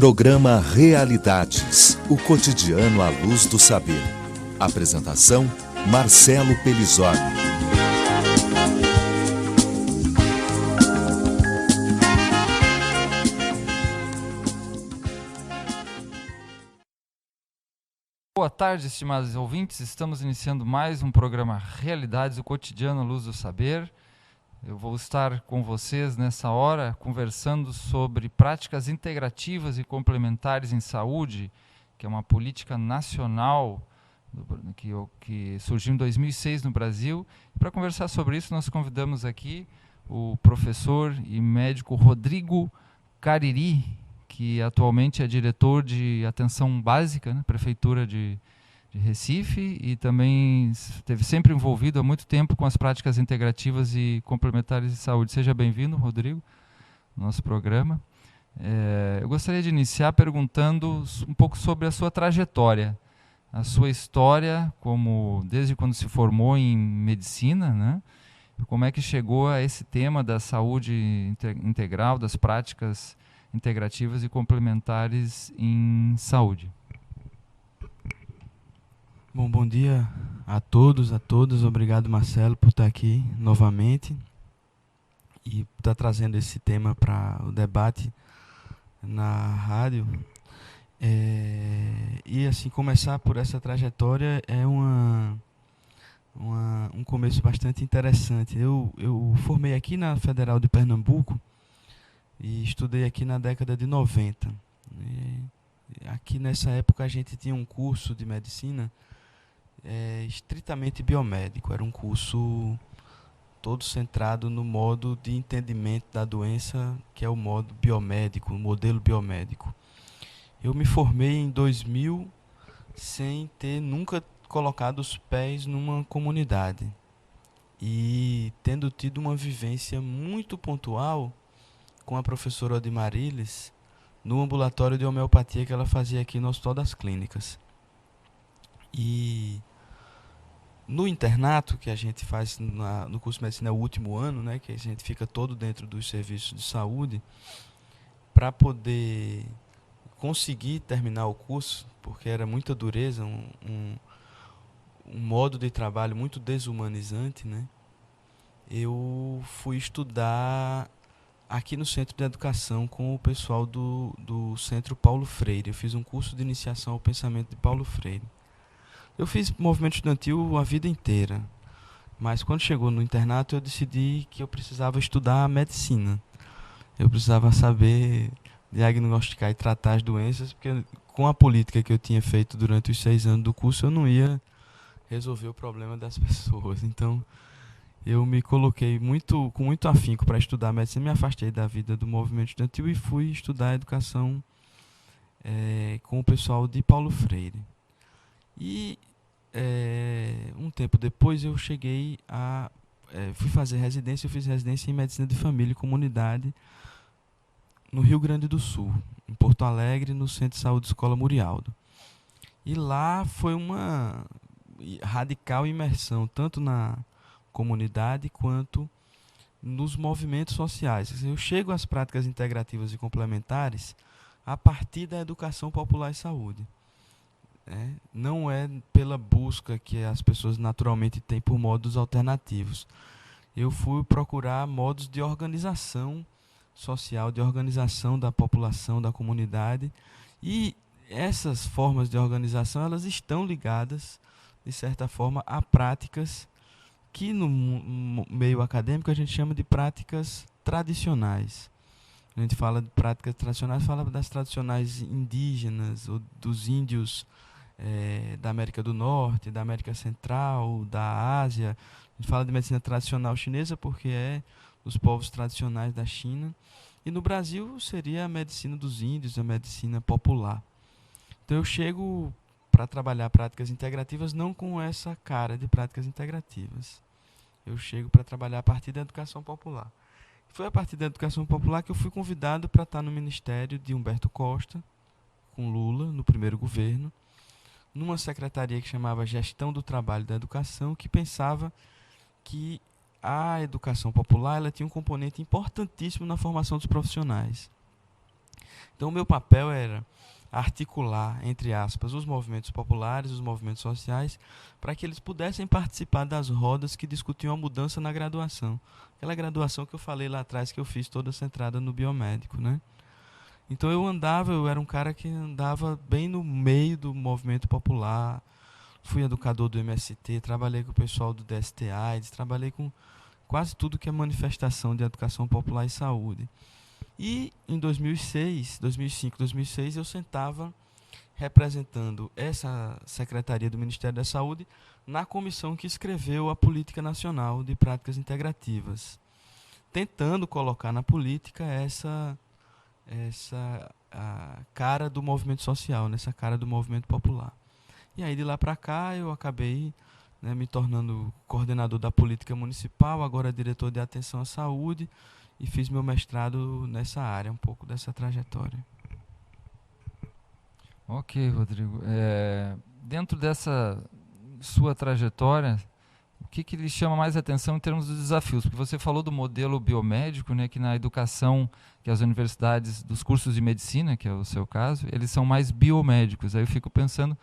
Programa Realidades, o cotidiano à luz do saber. Apresentação, Marcelo Pelizori. Boa tarde, estimados ouvintes. Estamos iniciando mais um programa Realidades, o cotidiano à luz do saber. Eu vou estar com vocês nessa hora conversando sobre práticas integrativas e complementares em saúde, que é uma política nacional que surgiu em 2006 no Brasil. E para conversar sobre isso, nós convidamos aqui o professor e médico Rodrigo Cariri, que atualmente é diretor de atenção básica, né, Prefeitura de Recife, e também esteve sempre envolvido há muito tempo com as práticas integrativas e complementares de saúde. Seja bem-vindo, Rodrigo, no nosso programa. Eu gostaria de iniciar perguntando um pouco sobre a sua trajetória, a sua história, desde quando se formou em medicina, né? Como é que chegou a esse tema da saúde integral, das práticas integrativas e complementares em saúde. Bom dia a todos, a todas. Obrigado, Marcelo, por estar aqui novamente e estar trazendo esse tema para o debate na rádio. E assim, começar por essa trajetória é um começo bastante interessante. Eu formei aqui na Federal de Pernambuco e estudei aqui na década de 90. Aqui nessa época a gente tinha um curso de medicina estritamente biomédico. Era um curso todo centrado no modo de entendimento da doença, que é o modo biomédico, o modelo biomédico. Eu me formei em 2000 sem ter nunca colocado os pés numa comunidade e tendo tido uma vivência muito pontual com a professora Odimariles no ambulatório de homeopatia que ela fazia aqui no Hospital das Clínicas. E no internato que a gente faz no curso de medicina, é o último ano, né, que a gente fica todo dentro dos serviços de saúde, para poder conseguir terminar o curso, porque era muita dureza, um modo de trabalho muito desumanizante, né, eu fui estudar aqui no Centro de Educação com o pessoal do Centro Paulo Freire. Eu fiz um curso de iniciação ao pensamento de Paulo Freire. Eu fiz movimento estudantil a vida inteira, mas quando chegou no internato eu decidi que eu precisava estudar medicina. Eu precisava saber diagnosticar e tratar as doenças, porque com a política que eu tinha feito durante os 6 anos do curso eu não ia resolver o problema das pessoas. Então eu me coloquei com muito afinco para estudar medicina, me afastei da vida do movimento estudantil e fui estudar educação com o pessoal de Paulo Freire. E um tempo depois eu fui fazer residência. Eu fiz residência em medicina de família e comunidade no Rio Grande do Sul, em Porto Alegre, no Centro de Saúde Escola Murialdo. E lá foi uma radical imersão, tanto na comunidade quanto nos movimentos sociais. Eu chego às práticas integrativas e complementares a partir da educação popular e saúde. Não é pela busca que as pessoas naturalmente têm por modos alternativos. Eu fui procurar modos de organização social, de organização da população, da comunidade, e essas formas de organização elas estão ligadas, de certa forma, a práticas que no meio acadêmico a gente chama de práticas tradicionais. A gente fala de práticas tradicionais, fala das tradicionais indígenas, ou dos índios da América do Norte, da América Central, da Ásia. A gente fala de medicina tradicional chinesa porque é dos povos tradicionais da China. E no Brasil seria a medicina dos índios, a medicina popular. Então eu chego para trabalhar práticas integrativas não com essa cara de práticas integrativas. Eu chego para trabalhar a partir da educação popular. Foi a partir da educação popular que eu fui convidado para estar no ministério de Humberto Costa, com Lula, no primeiro governo, numa secretaria que chamava Gestão do Trabalho e da Educação, que pensava que a educação popular ela tinha um componente importantíssimo na formação dos profissionais. Então, o meu papel era articular, entre aspas, os movimentos populares, os movimentos sociais, para que eles pudessem participar das rodas que discutiam a mudança na graduação. Aquela graduação que eu falei lá atrás, que eu fiz toda centrada no biomédico, né? Então eu era um cara que andava bem no meio do movimento popular, fui educador do MST, trabalhei com o pessoal do DST-AIDS, trabalhei com quase tudo que é manifestação de educação popular e saúde. E em 2005, 2006, eu sentava representando essa Secretaria do Ministério da Saúde na comissão que escreveu a Política Nacional de Práticas Integrativas, tentando colocar na política essa a cara do movimento social, nessa cara do movimento popular. E aí de lá para cá eu acabei, né, me tornando coordenador da política municipal, agora diretor de atenção à saúde, e fiz meu mestrado nessa área, um pouco dessa trajetória. Ok, Rodrigo. Dentro dessa sua trajetória, o que lhe chama mais atenção em termos dos desafios? Porque você falou do modelo biomédico, né, que na educação, que as universidades dos cursos de medicina, que é o seu caso, eles são mais biomédicos. Aí eu fico pensando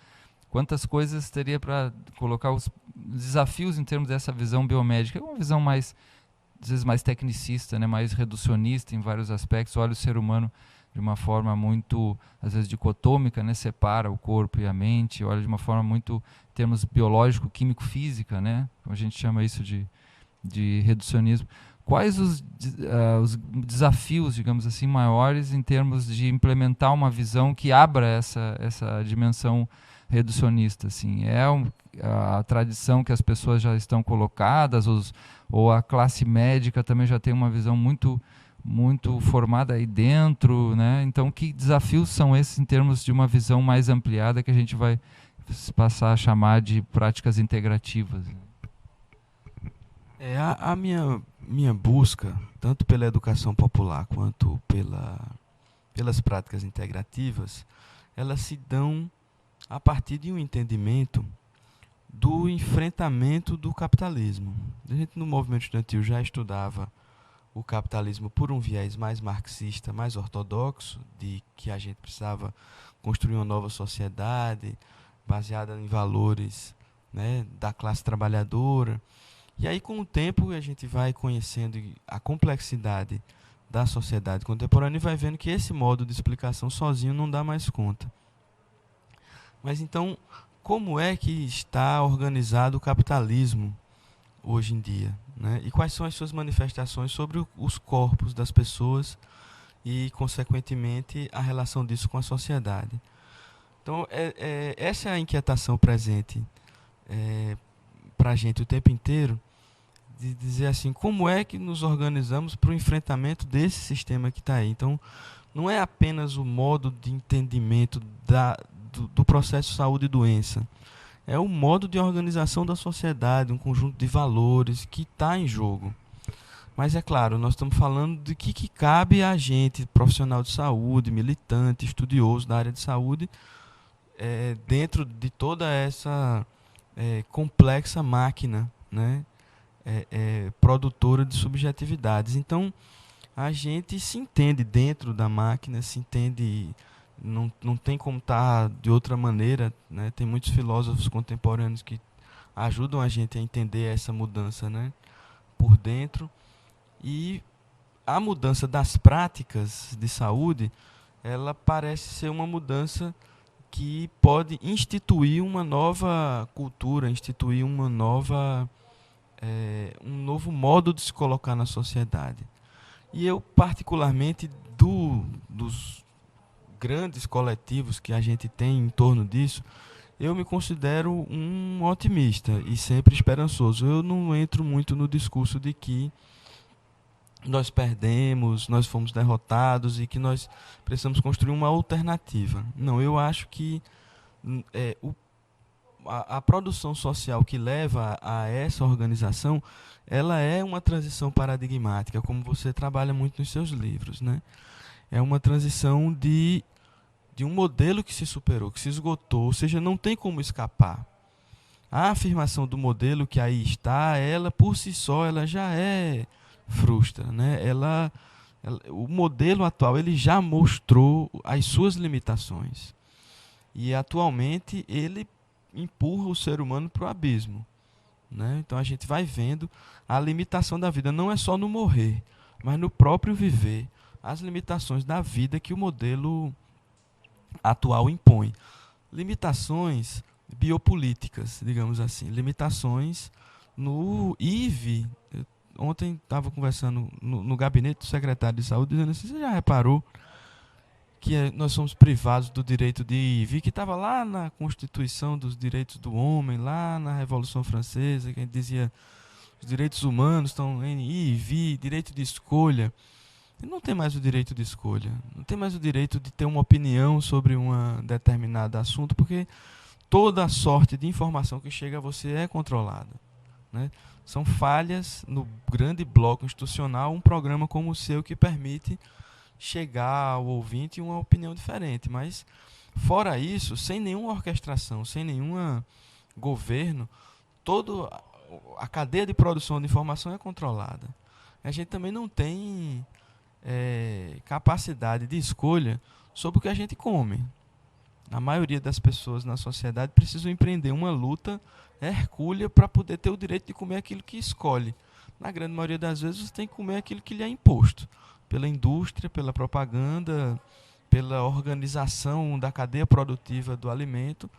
quantas coisas teria para colocar os desafios em termos dessa visão biomédica. É uma visão mais, às vezes, mais tecnicista, né, mais reducionista em vários aspectos, olha o ser humano de uma forma muito, às vezes, dicotômica, né, separa o corpo e a mente, olha de uma forma muito, em termos biológico, químico, física, né, como a gente chama isso de reducionismo. Quais os desafios, digamos assim, maiores em termos de implementar uma visão que abra essa dimensão reducionista? Assim? A tradição que as pessoas já estão colocadas, ou a classe médica também já tem uma visão muito formada aí dentro, né? Então, que desafios são esses em termos de uma visão mais ampliada que a gente vai passar a chamar de práticas integrativas? A minha busca, tanto pela educação popular quanto pelas práticas integrativas, elas se dão a partir de um entendimento do enfrentamento do capitalismo. A gente no movimento estudantil já estudava o capitalismo por um viés mais marxista, mais ortodoxo, de que a gente precisava construir uma nova sociedade baseada em valores, né, da classe trabalhadora. E aí, com o tempo, a gente vai conhecendo a complexidade da sociedade contemporânea e vai vendo que esse modo de explicação sozinho não dá mais conta. Mas então, como é que está organizado o capitalismo hoje em dia, né? E quais são as suas manifestações sobre os corpos das pessoas e, consequentemente, a relação disso com a sociedade? Então, essa é a inquietação presente para a gente o tempo inteiro, de dizer assim, como é que nos organizamos para o enfrentamento desse sistema que está aí. Então, não é apenas o modo de entendimento do processo saúde e doença, é o modo de organização da sociedade, um conjunto de valores que está em jogo. Mas é claro, nós estamos falando de que cabe a gente, profissional de saúde, militante, estudioso da área de saúde, dentro de toda essa complexa máquina, né, produtora de subjetividades. Então, a gente se entende dentro da máquina, se entende, não tem como estar de outra maneira, né? Tem muitos filósofos contemporâneos que ajudam a gente a entender essa mudança, né, por dentro. E a mudança das práticas de saúde, ela parece ser uma mudança que pode instituir uma nova cultura, instituir um novo modo de se colocar na sociedade. E eu, particularmente, dos grandes coletivos que a gente tem em torno disso, eu me considero um otimista e sempre esperançoso. Eu não entro muito no discurso de que nós perdemos, nós fomos derrotados e que nós precisamos construir uma alternativa. Não, eu acho que a produção social que leva a essa organização, ela é uma transição paradigmática, como você trabalha muito nos seus livros, né? É uma transição de um modelo que se superou, que se esgotou, ou seja, não tem como escapar. A afirmação do modelo que aí está, ela por si só, ela já frustra, né? Ela O modelo atual ele já mostrou as suas limitações. E atualmente ele empurra o ser humano para o abismo, né? Então a gente vai vendo a limitação da vida, não é só no morrer, mas no próprio viver, as limitações da vida que o modelo atual impõe. Limitações biopolíticas, digamos assim, limitações no IV. Ontem estava conversando no gabinete do secretário de saúde, dizendo assim, você já reparou que nós somos privados do direito de ir e vir, que estava lá na Constituição dos Direitos do Homem, lá na Revolução Francesa, que a gente dizia os direitos humanos estão em ir e vir, direito de escolha. E não tem mais o direito de escolha, não tem mais o direito de ter uma opinião sobre um determinado assunto, porque toda a sorte de informação que chega a você é controlada, né? São falhas no grande bloco institucional, um programa como o seu que permite chegar ao ouvinte uma opinião diferente. Mas, fora isso, sem nenhuma orquestração, sem nenhum governo, toda a cadeia de produção de informação é controlada. A gente também não tem capacidade de escolha sobre o que a gente come. A maioria das pessoas na sociedade precisam empreender uma luta hercúlea para poder ter o direito de comer aquilo que escolhe. Na grande maioria das vezes você tem que comer aquilo que lhe é imposto pela indústria, pela propaganda, pela organização da cadeia produtiva do alimento.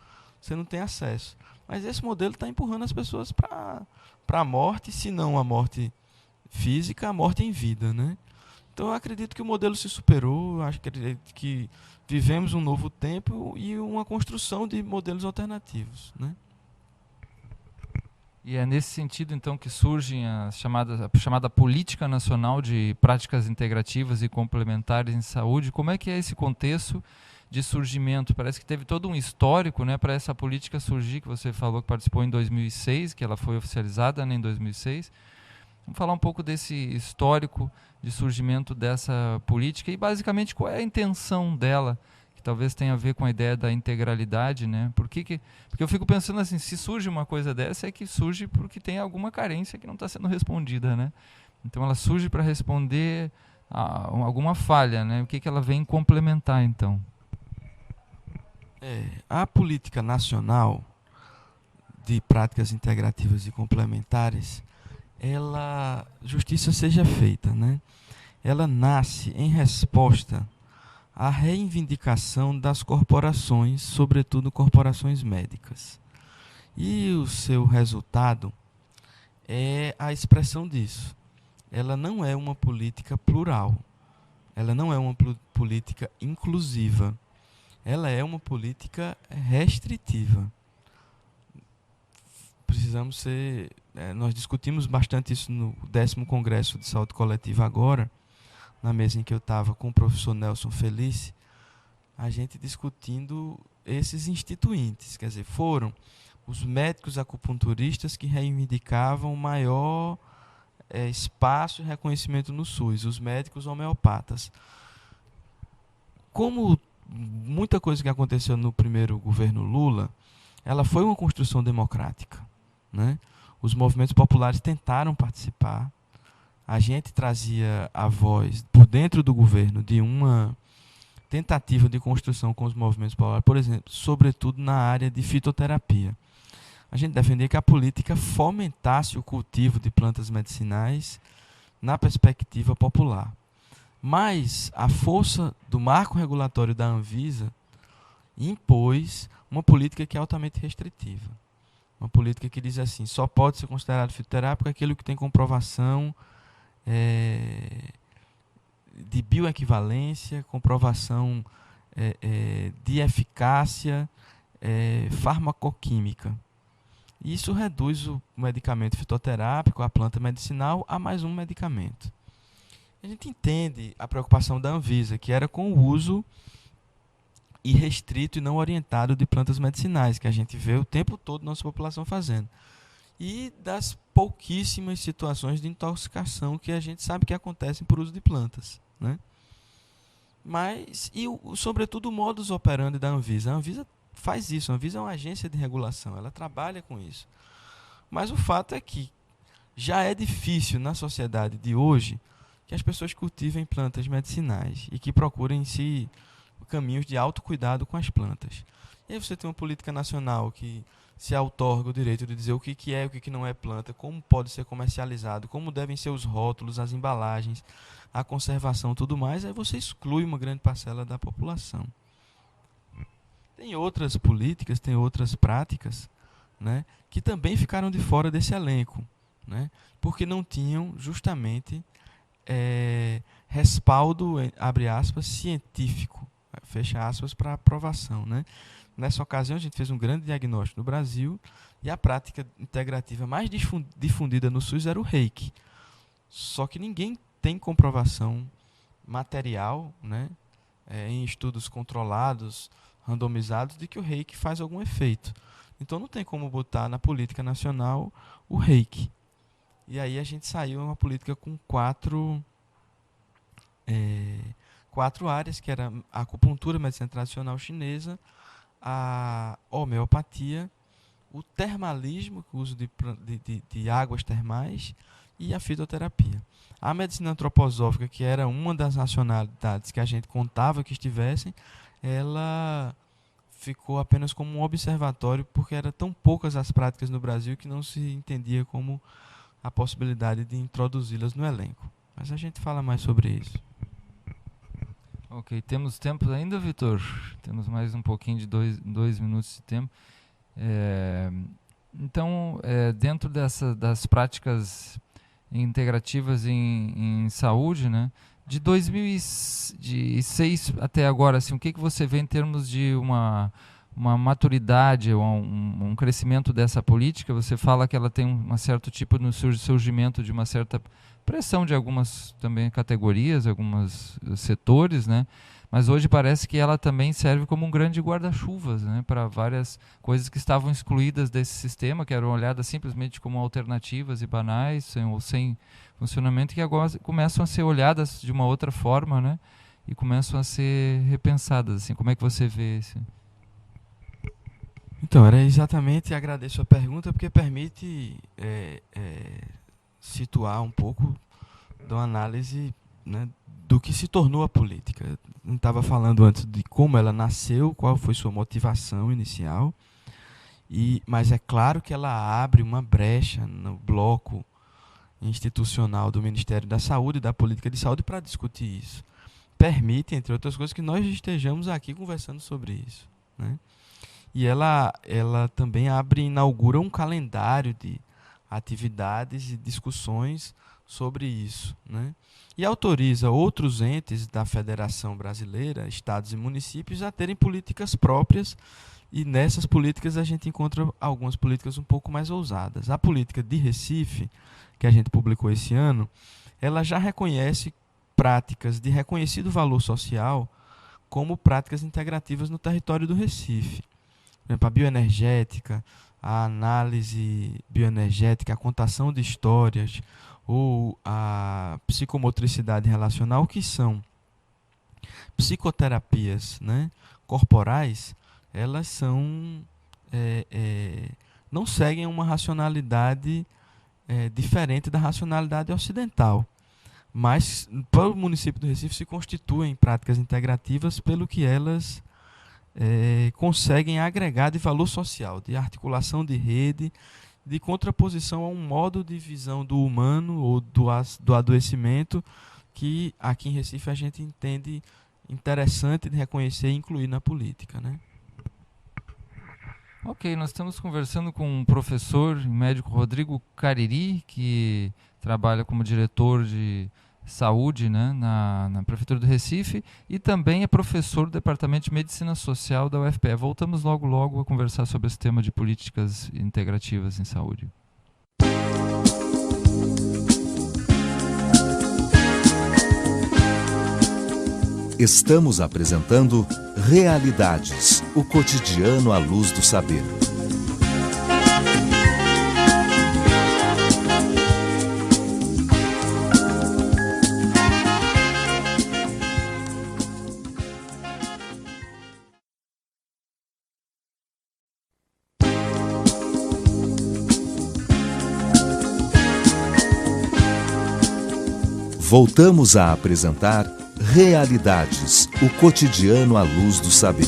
Você não tem acesso. Mas esse modelo está empurrando as pessoas para a morte, se não a morte física, a morte em vida, né? Então eu acredito que o modelo se superou, acho que vivemos um novo tempo e uma construção de modelos alternativos, né? E é nesse sentido, então, que surge a chamada Política Nacional de Práticas Integrativas e Complementares em Saúde. Como é que é esse contexto de surgimento? Parece que teve todo um histórico, né, para essa política surgir, que você falou que participou em 2006, que ela foi oficializada, né, em 2006. Vamos falar um pouco desse histórico de surgimento dessa política e, basicamente, qual é a intenção dela, que talvez tenha a ver com a ideia da integralidade, né? Porque eu fico pensando assim, se surge uma coisa dessa, é que surge porque tem alguma carência que não está sendo respondida, né? Então ela surge para responder a alguma falha, né? O que ela vem complementar, então? A política nacional de práticas integrativas e complementares, justiça seja feita, né? Ela nasce em resposta à reivindicação das corporações, sobretudo corporações médicas. E o seu resultado é a expressão disso. Ela não é uma política plural, ela não é uma política inclusiva, ela é uma política restritiva. Precisamos ser... nós discutimos bastante isso no 10º Congresso de Saúde Coletiva agora, na mesa em que eu estava com o professor Nelson Felice, a gente discutindo esses instituintes. Quer dizer, foram os médicos acupunturistas que reivindicavam maior espaço e reconhecimento no SUS, os médicos homeopatas. Como muita coisa que aconteceu no primeiro governo Lula, ela foi uma construção democrática, né? Os movimentos populares tentaram participar. A gente trazia a voz por dentro do governo de uma tentativa de construção com os movimentos populares, por exemplo, sobretudo na área de fitoterapia. A gente defendia que a política fomentasse o cultivo de plantas medicinais na perspectiva popular. Mas a força do marco regulatório da Anvisa impôs uma política que é altamente restritiva. Uma política que diz assim, só pode ser considerado fitoterápico aquilo que tem comprovação de bioequivalência, comprovação de eficácia farmacoquímica. Isso reduz o medicamento fitoterápico, a planta medicinal, a mais um medicamento. A gente entende a preocupação da Anvisa, que era com o uso irrestrito e não orientado de plantas medicinais, que a gente vê o tempo todo nossa população fazendo. E das pouquíssimas situações de intoxicação que a gente sabe que acontecem por uso de plantas, né? Mas, sobretudo, o modus operandi da Anvisa. A Anvisa faz isso, a Anvisa é uma agência de regulação, ela trabalha com isso. Mas o fato é que já é difícil na sociedade de hoje que as pessoas cultivem plantas medicinais e que procurem caminhos de autocuidado com as plantas. E aí você tem uma política nacional que se outorga o direito de dizer o que é e o que não é planta, como pode ser comercializado, como devem ser os rótulos, as embalagens, a conservação, tudo mais, aí você exclui uma grande parcela da população. Tem outras políticas, tem outras práticas, né, que também ficaram de fora desse elenco, né, porque não tinham justamente respaldo, abre aspas, científico, fecha aspas, para aprovação, né. Nessa ocasião, a gente fez um grande diagnóstico no Brasil e a prática integrativa mais difundida no SUS era o Reiki. Só que ninguém tem comprovação material, né, em estudos controlados, randomizados, de que o Reiki faz algum efeito. Então não tem como botar na política nacional o Reiki. E aí a gente saiu uma política com quatro áreas, que era a acupuntura, medicina tradicional chinesa, a homeopatia, o termalismo, o uso de águas termais, e a fitoterapia. A medicina antroposófica, que era uma das nacionalidades que a gente contava que estivessem, ela ficou apenas como um observatório, porque eram tão poucas as práticas no Brasil que não se entendia como a possibilidade de introduzi-las no elenco. Mas a gente fala mais sobre isso. Ok, temos tempo ainda, Vitor? Temos mais um pouquinho de dois minutos de tempo. Então, dentro das práticas integrativas em saúde, né, de 2006 até agora, assim, o que você vê em termos de uma maturidade, um crescimento dessa política? Você fala que ela tem um certo tipo no surgimento de uma certa pressão de algumas também categorias, alguns setores, né? Mas hoje parece que ela também serve como um grande guarda-chuvas, né, para várias coisas que estavam excluídas desse sistema, que eram olhadas simplesmente como alternativas e banais, ou sem funcionamento, que agora começam a ser olhadas de uma outra forma, né, e começam a ser repensadas. Assim, como é que você vê isso? Então, era exatamente, agradeço a pergunta, porque permite situar um pouco de uma análise, né, do que se tornou a política. Eu estava falando antes de como ela nasceu, qual foi sua motivação inicial, mas é claro que ela abre uma brecha no bloco institucional do Ministério da Saúde e da Política de Saúde para discutir isso. Permite, entre outras coisas, que nós estejamos aqui conversando sobre isso, né? E ela também inaugura um calendário de atividades e discussões sobre isso, né? E autoriza outros entes da Federação Brasileira, estados e municípios, a terem políticas próprias, e nessas políticas a gente encontra algumas políticas um pouco mais ousadas. A política de Recife, que a gente publicou esse ano, ela já reconhece práticas de reconhecido valor social como práticas integrativas no território do Recife. Por exemplo, a bioenergética, a análise bioenergética, a contação de histórias, ou a psicomotricidade relacional, que são psicoterapias, né, corporais. Elas são não seguem uma racionalidade diferente da racionalidade ocidental, mas para o município do Recife se constituem práticas integrativas pelo que elas conseguem agregar de valor social, de articulação de rede, de contraposição a um modo de visão do humano ou do adoecimento que aqui em Recife a gente entende interessante de reconhecer e incluir na política, né? Ok, nós estamos conversando com o professor médico Rodrigo Cariri, que trabalha como diretor de saúde, né, na Prefeitura do Recife, e também é professor do Departamento de Medicina Social da UFPE. Voltamos logo a conversar sobre esse tema de políticas integrativas em saúde. Estamos apresentando Realidades, o cotidiano à luz do saber. Voltamos a apresentar Realidades, o cotidiano à luz do saber.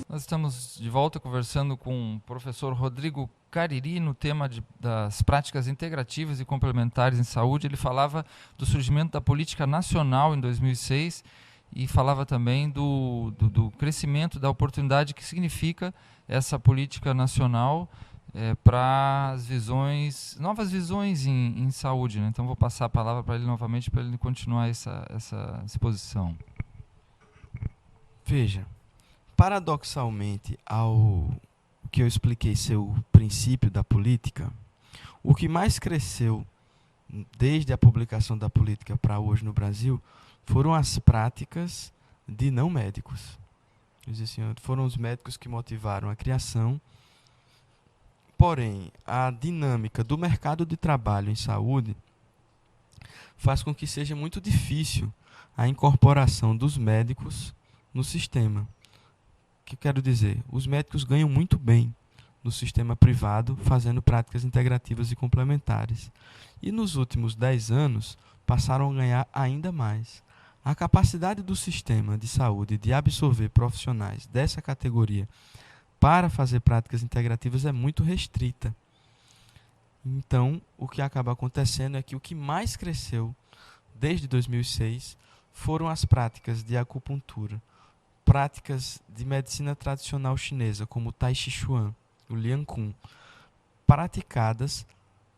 Nós estamos de volta conversando com o professor Rodrigo Cariri no tema das práticas integrativas e complementares em saúde. Ele falava do surgimento da política nacional em 2006 e falava também do crescimento, da oportunidade que significa essa política nacional para as visões, novas visões em saúde, né? Então vou passar a palavra para ele novamente para ele continuar essa exposição. Veja, paradoxalmente, ao que eu expliquei ser o princípio da política, o que mais cresceu desde a publicação da política para hoje no Brasil foram as práticas de não médicos. Foram os médicos que motivaram a criação. Porém, a dinâmica do mercado de trabalho em saúde faz com que seja muito difícil a incorporação dos médicos no sistema. O que eu quero dizer? Os médicos ganham muito bem no sistema privado, fazendo práticas integrativas e complementares. E nos últimos 10 anos, passaram a ganhar ainda mais. A capacidade do sistema de saúde de absorver profissionais dessa categoria para fazer práticas integrativas é muito restrita. Então, o que acaba acontecendo é que o que mais cresceu desde 2006 foram as práticas de acupuntura, práticas de medicina tradicional chinesa, como o Tai Chi Chuan, o Lian Kun, praticadas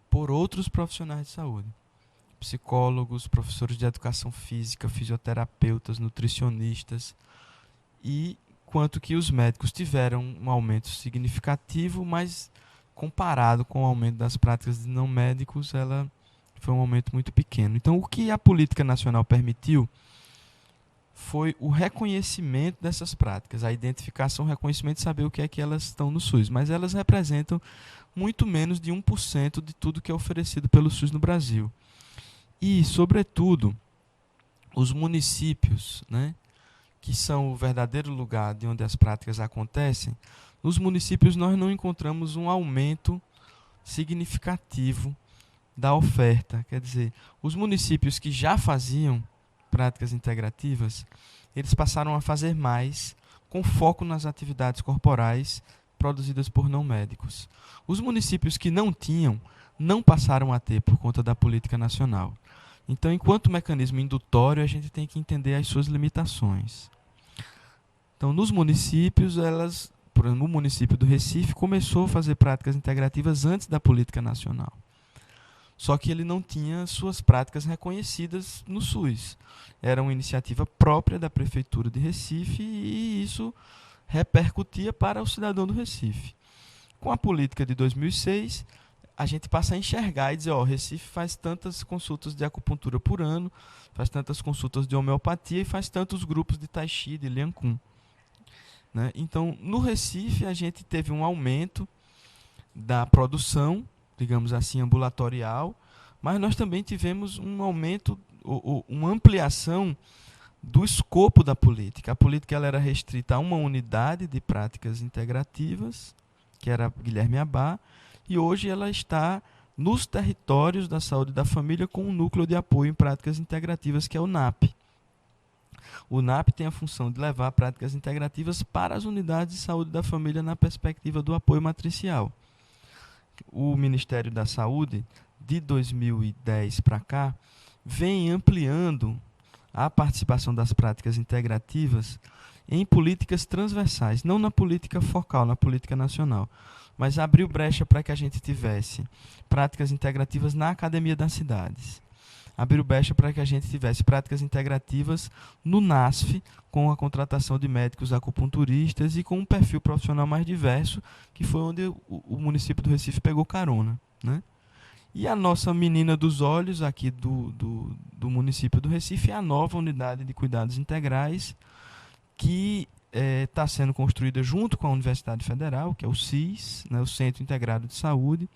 por outros profissionais de saúde. Psicólogos, professores de educação física, fisioterapeutas, nutricionistas, e quanto que os médicos tiveram um aumento significativo, mas comparado com o aumento das práticas de não médicos, ela foi um aumento muito pequeno. Então, o que a política nacional permitiu foi o reconhecimento dessas práticas, a identificação, o reconhecimento, saber o que é que elas estão no SUS, mas elas representam muito menos de 1% de tudo que é oferecido pelo SUS no Brasil. E, sobretudo, os municípios, né, que são o verdadeiro lugar de onde as práticas acontecem, nos municípios nós não encontramos um aumento significativo da oferta. Quer dizer, os municípios que já faziam práticas integrativas, eles passaram a fazer mais com foco nas atividades corporais produzidas por não médicos. Os municípios que não tinham, não passaram a ter por conta da política nacional. Então, enquanto mecanismo indutório, a gente tem que entender as suas limitações. Então, nos municípios, por exemplo, o município do Recife começou a fazer práticas integrativas antes da política nacional. Só que ele não tinha suas práticas reconhecidas no SUS. Era uma iniciativa própria da Prefeitura de Recife e isso repercutia para o cidadão do Recife. Com a política de 2006, a gente passa a enxergar e dizer, Recife faz tantas consultas de acupuntura por ano, faz tantas consultas de homeopatia e faz tantos grupos de Tai Chi, de Lian Kun. Né? Então, no Recife, a gente teve um aumento da produção, digamos assim, ambulatorial, mas nós também tivemos um aumento, uma ampliação do escopo da política. A política ela era restrita a uma unidade de práticas integrativas, que era Guilherme Abá, e hoje ela está nos territórios da saúde da família com um núcleo de apoio em práticas integrativas, que é o NAP. O NAP tem a função de levar práticas integrativas para as unidades de saúde da família na perspectiva do apoio matricial. O Ministério da Saúde, de 2010 para cá, vem ampliando a participação das práticas integrativas em políticas transversais, não na política focal, na política nacional, mas abriu brecha para que a gente tivesse práticas integrativas na academia das cidades. Abriu brecha para que a gente tivesse práticas integrativas no NASF, com a contratação de médicos acupunturistas e com um perfil profissional mais diverso, que foi onde o município do Recife pegou carona. Né? E a nossa menina dos olhos aqui do município do Recife é a nova unidade de cuidados integrais, que está sendo construída junto com a Universidade Federal, que é o CIS, né, o Centro Integrado de Saúde.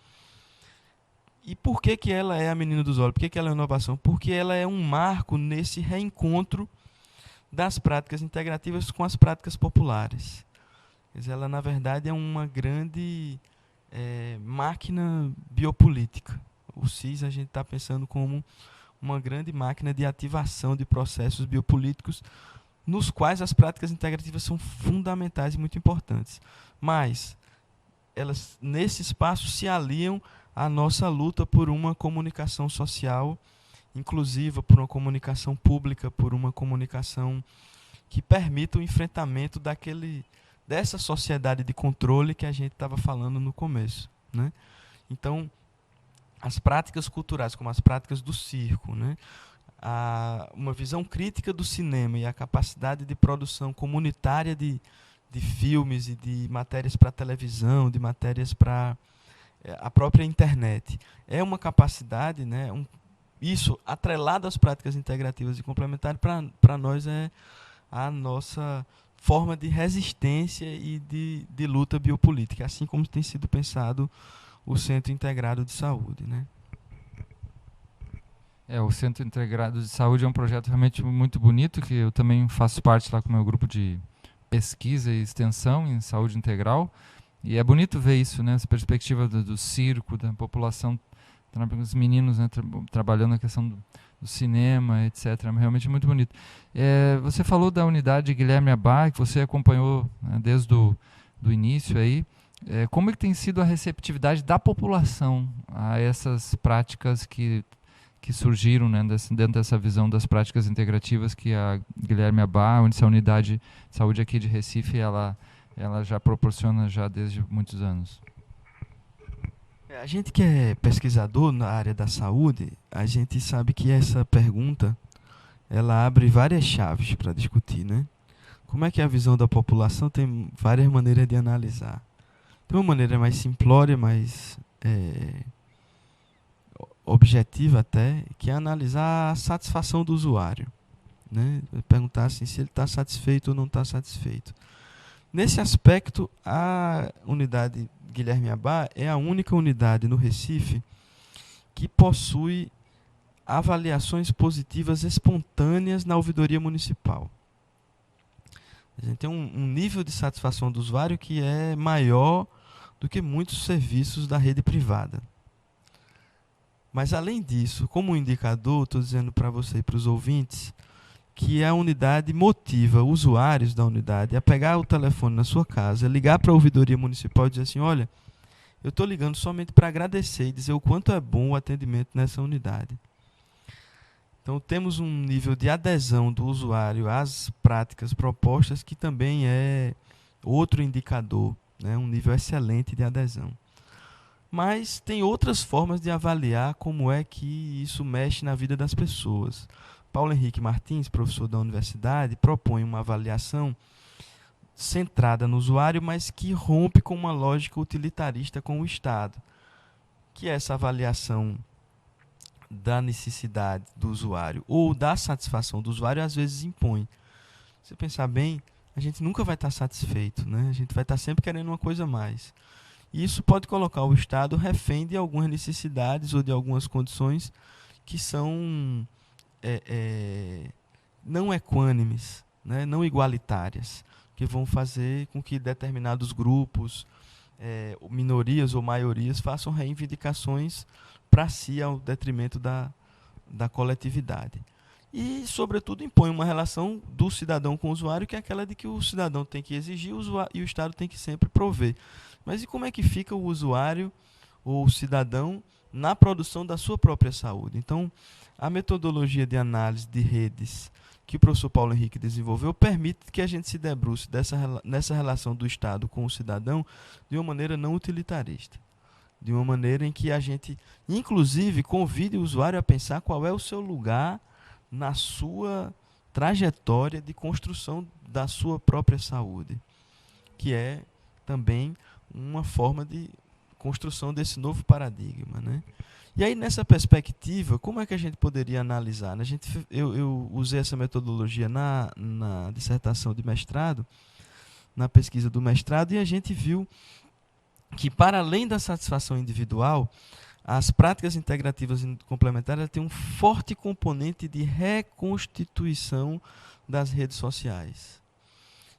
E por que ela é a menina dos olhos? Por que ela é uma inovação? Porque ela é um marco nesse reencontro das práticas integrativas com as práticas populares. Quer dizer, ela, na verdade, é uma grande máquina biopolítica. O CIS a gente está pensando como uma grande máquina de ativação de processos biopolíticos, nos quais as práticas integrativas são fundamentais e muito importantes. Mas elas, nesse espaço, se aliam à nossa luta por uma comunicação social inclusiva, por uma comunicação pública, por uma comunicação que permita o enfrentamento dessa sociedade de controle que a gente estava falando no começo, né? Então, as práticas culturais, como as práticas do circo, né? Uma visão crítica do cinema e a capacidade de produção comunitária de filmes e de matérias para televisão, de matérias para a própria internet, é uma capacidade, né? Isso, atrelado às práticas integrativas e complementares, para nós é a nossa forma de resistência e de luta biopolítica, assim como tem sido pensado o Centro Integrado de Saúde, né? O Centro Integrado de Saúde é um projeto realmente muito bonito, que eu também faço parte lá com o meu grupo de pesquisa e extensão em saúde integral. E é bonito ver isso, né? Essa perspectiva do circo, da população, os meninos, né, trabalhando a questão do cinema, etc. É realmente muito bonito. Você falou da unidade Guilherme Abá, que você acompanhou, né, desde o início aí. Como é que tem sido a receptividade da população a essas práticas que surgiram, né, dentro dessa visão das práticas integrativas que a Guilherme Abá, essa unidade de saúde aqui de Recife, ela já proporciona já desde muitos anos? A gente que é pesquisador na área da saúde, a gente sabe que essa pergunta ela abre várias chaves para discutir, né? Como é que é a visão da população? Tem várias maneiras de analisar. Tem uma maneira mais simplória, mais objetiva até, que é analisar a satisfação do usuário, né? Perguntar assim, se ele está satisfeito ou não está satisfeito. Nesse aspecto, a unidade Guilherme Abá é a única unidade no Recife que possui avaliações positivas espontâneas na ouvidoria municipal. A gente tem um nível de satisfação do usuário que é maior do que muitos serviços da rede privada. Mas, além disso, como indicador, estou dizendo para você e para os ouvintes que a unidade motiva usuários da unidade a pegar o telefone na sua casa, ligar para a ouvidoria municipal e dizer assim, olha, eu estou ligando somente para agradecer e dizer o quanto é bom o atendimento nessa unidade. Então, temos um nível de adesão do usuário às práticas propostas que também é outro indicador, né? Um nível excelente de adesão. Mas tem outras formas de avaliar como é que isso mexe na vida das pessoas. Paulo Henrique Martins, professor da universidade, propõe uma avaliação centrada no usuário, mas que rompe com uma lógica utilitarista com o Estado, que é essa avaliação da necessidade do usuário ou da satisfação do usuário, às vezes impõe. Se você pensar bem, a gente nunca vai estar satisfeito, né? A gente vai estar sempre querendo uma coisa a mais. E isso pode colocar o Estado refém de algumas necessidades ou de algumas condições que são não equânimes, né? Não igualitárias, que vão fazer com que determinados grupos, minorias ou maiorias, façam reivindicações para si ao detrimento da coletividade. E, sobretudo, impõe uma relação do cidadão com o usuário, que é aquela de que o cidadão tem que exigir e o Estado tem que sempre prover. Mas e como é que fica o usuário ou o cidadão na produção da sua própria saúde? Então, a metodologia de análise de redes que o professor Paulo Henrique desenvolveu permite que a gente se debruce nessa relação do Estado com o cidadão de uma maneira não utilitarista. De uma maneira em que a gente, inclusive, convide o usuário a pensar qual é o seu lugar na sua trajetória de construção da sua própria saúde, que é também uma forma de construção desse novo paradigma, né? E aí, nessa perspectiva, como é que a gente poderia analisar? Eu usei essa metodologia na dissertação de mestrado, na pesquisa do mestrado, e a gente viu que, para além da satisfação individual, as práticas integrativas e complementares têm um forte componente de reconstituição das redes sociais.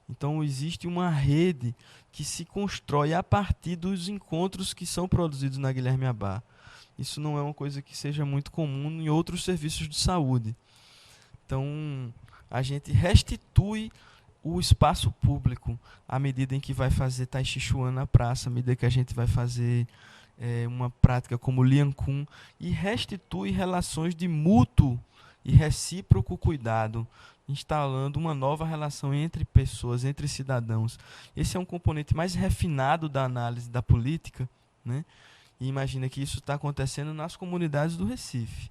Então existe uma rede que se constrói a partir dos encontros que são produzidos na Guilherme Abá. Isso não é uma coisa que seja muito comum em outros serviços de saúde. Então, a gente restitui o espaço público à medida em que vai fazer Tai Chi Chuan na praça, à medida que a gente vai fazer uma prática como Lian Kun, e restitui relações de mútuo e recíproco cuidado, instalando uma nova relação entre pessoas, entre cidadãos. Esse é um componente mais refinado da análise da política, né? E imagina que isso está acontecendo nas comunidades do Recife,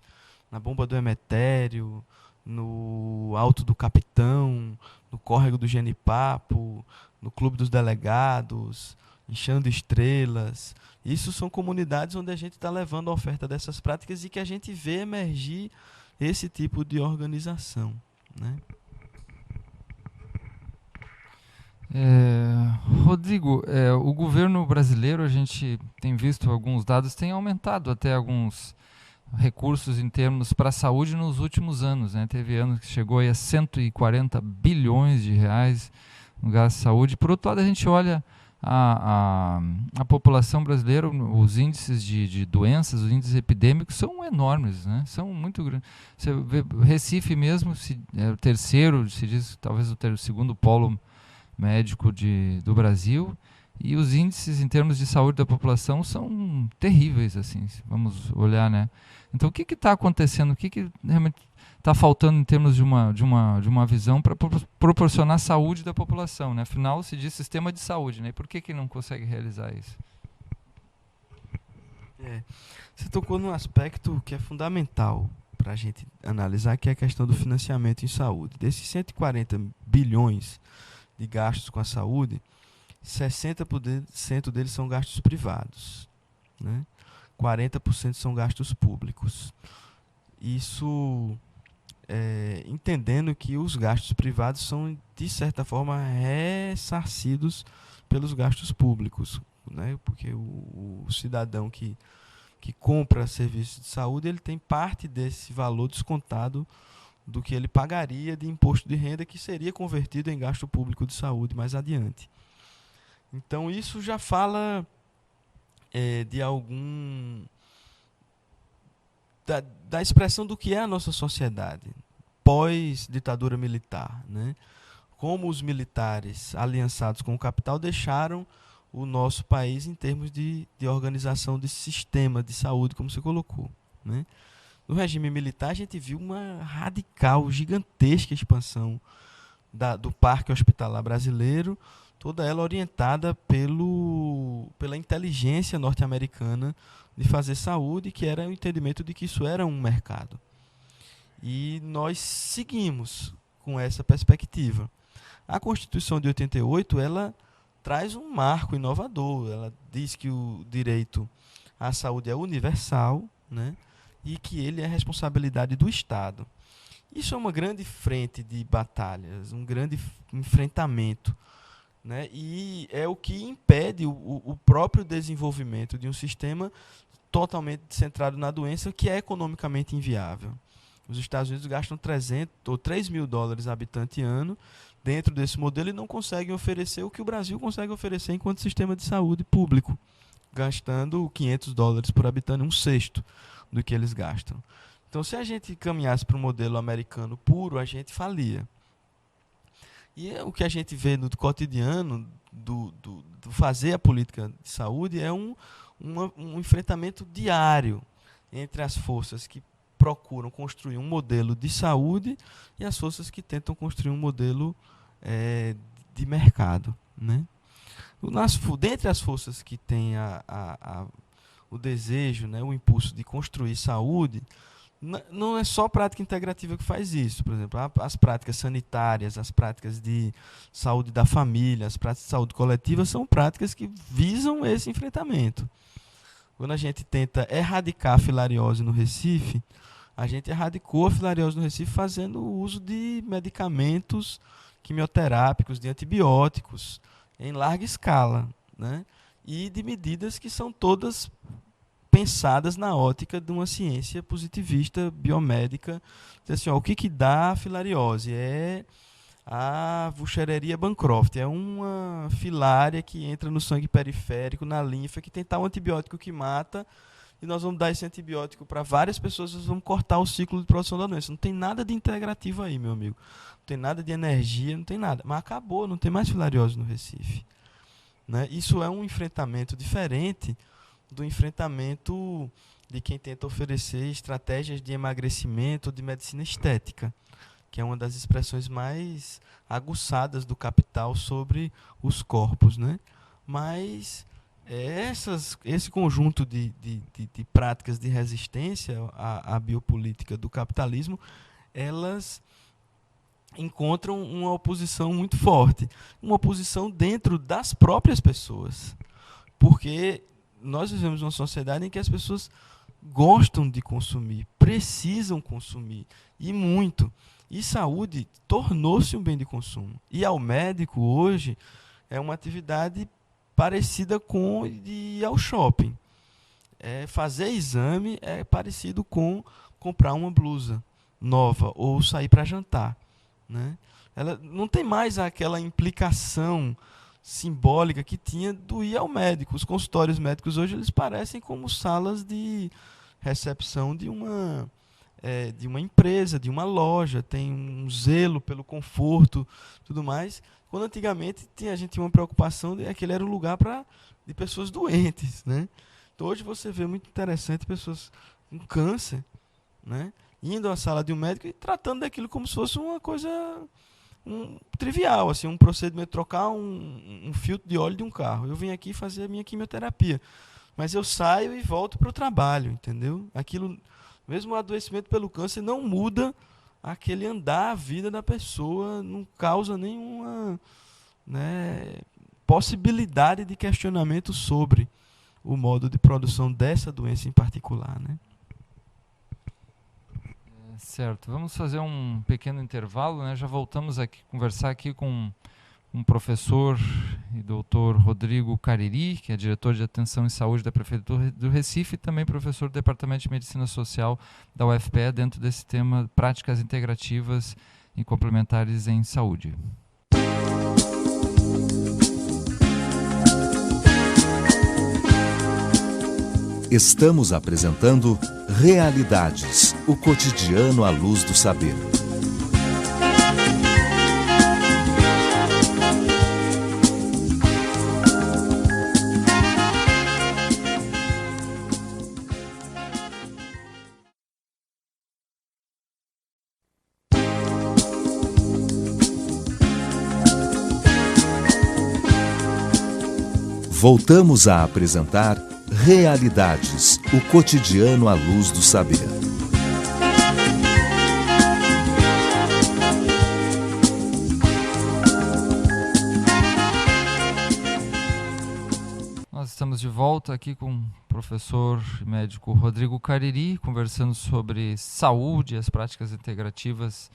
na Bomba do Emetério, no Alto do Capitão, no Córrego do Genipapo, no Clube dos Delegados, Enchendo Estrelas. Isso são comunidades onde a gente está levando a oferta dessas práticas e que a gente vê emergir esse tipo de organização, né? Rodrigo, o governo brasileiro, a gente tem visto alguns dados, tem aumentado até alguns recursos em termos para a saúde nos últimos anos, né? Teve anos que chegou aí a 140 bilhões de reais no gasto de saúde. Por outro lado, a gente olha a população brasileira, os índices de doenças, os índices epidêmicos são enormes, né? São muito grandes. Você vê, Recife mesmo, é o terceiro, se diz talvez o segundo polo médico do Brasil, e os índices em termos de saúde da população são terríveis, assim, vamos olhar, né? Então, o que está acontecendo? O que realmente está faltando em termos de uma visão para proporcionar saúde da população, né? Afinal, se diz sistema de saúde, né? E por que não consegue realizar isso? Você tocou num aspecto que é fundamental para a gente analisar, que é a questão do financiamento em saúde. Desses 140 bilhões de gastos com a saúde, 60% deles são gastos privados, né? 40% são gastos públicos. Isso entendendo que os gastos privados são, de certa forma, ressarcidos pelos gastos públicos, né? Porque o cidadão que compra serviços de saúde, ele tem parte desse valor descontado do que ele pagaria de imposto de renda, que seria convertido em gasto público de saúde mais adiante. Então, isso já fala de da expressão do que é a nossa sociedade pós-ditadura militar, né? Como os militares aliançados com o capital deixaram o nosso país em termos de organização desse sistema de saúde, como você colocou, né? No regime militar, a gente viu uma radical, gigantesca expansão do parque hospitalar brasileiro, toda ela orientada pela inteligência norte-americana de fazer saúde, que era o entendimento de que isso era um mercado. E nós seguimos com essa perspectiva. A Constituição de 88, ela traz um marco inovador. Ela diz que o direito à saúde é universal, né? E que ele é responsabilidade do Estado. Isso é uma grande frente de batalhas, um grande enfrentamento, né? E é o que impede o próprio desenvolvimento de um sistema totalmente centrado na doença, que é economicamente inviável. Os Estados Unidos gastam 300 ou 3 mil dólares habitante ano dentro desse modelo e não conseguem oferecer o que o Brasil consegue oferecer enquanto sistema de saúde público, gastando 500 dólares por habitante, um sexto do que eles gastam. Então, se a gente caminhasse para um modelo americano puro, a gente falia. E o que a gente vê no cotidiano do fazer a política de saúde é um enfrentamento diário entre as forças que procuram construir um modelo de saúde e as forças que tentam construir um modelo de mercado, né? Dentre as forças que têm o desejo, né, o impulso de construir saúde, não é só a prática integrativa que faz isso. Por exemplo, as práticas sanitárias, as práticas de saúde da família, as práticas de saúde coletiva são práticas que visam esse enfrentamento. Quando a gente tenta erradicar a filariose no Recife, a gente erradicou a filariose no Recife fazendo o uso de medicamentos quimioterápicos, de antibióticos, em larga escala, né? E de medidas que são todas pensadas na ótica de uma ciência positivista, biomédica. Assim, o que dá a filariose? É a Wuchereria Bancroft. É uma filária que entra no sangue periférico, na linfa, que tem tal antibiótico que mata, e nós vamos dar esse antibiótico para várias pessoas, nós vamos cortar o ciclo de produção da doença. Não tem nada de integrativo aí, meu amigo. Não tem nada de energia, não tem nada. Mas acabou, não tem mais filariose no Recife. Né? Isso é um enfrentamento diferente do enfrentamento de quem tenta oferecer estratégias de emagrecimento, de medicina estética, que é uma das expressões mais aguçadas do capital sobre os corpos. Né? Mas esse conjunto de práticas de resistência à biopolítica do capitalismo, elas encontram uma oposição muito forte, uma oposição dentro das próprias pessoas, porque nós vivemos uma sociedade em que as pessoas gostam de consumir, precisam consumir, e muito. E saúde tornou-se um bem de consumo. E ao médico hoje é uma atividade parecida com ir ao shopping. Fazer exame é parecido com comprar uma blusa nova ou sair para jantar. Né? Ela não tem mais aquela implicação simbólica que tinha do ir ao médico. Os consultórios médicos hoje eles parecem como salas de recepção de uma empresa, de uma loja. Tem um zelo pelo conforto, tudo mais. Quando antigamente a gente tinha uma preocupação de que aquele era um lugar de pessoas doentes. Né? Então hoje você vê muito interessante pessoas com câncer, né? Indo à sala de um médico e tratando daquilo como se fosse uma coisa trivial, assim, um procedimento, trocar um filtro de óleo de um carro. Eu vim aqui fazer a minha quimioterapia, mas eu saio e volto para o trabalho, entendeu? Aquilo, mesmo o adoecimento pelo câncer, não muda aquele andar a vida da pessoa, não causa nenhuma, né, possibilidade de questionamento sobre o modo de produção dessa doença em particular, né? Certo, vamos fazer um pequeno intervalo, né? Já voltamos aqui conversar aqui com um professor e doutor Rodrigo Cariri, que é diretor de Atenção em Saúde da Prefeitura do Recife, e também professor do Departamento de Medicina Social da UFPE, dentro desse tema Práticas Integrativas e Complementares em Saúde. Estamos apresentando Realidades, o cotidiano à luz do saber. Voltamos a apresentar Realidades, o cotidiano à luz do saber. Nós estamos de volta aqui com o professor e médico Rodrigo Cariri, conversando sobre saúde, as práticas integrativas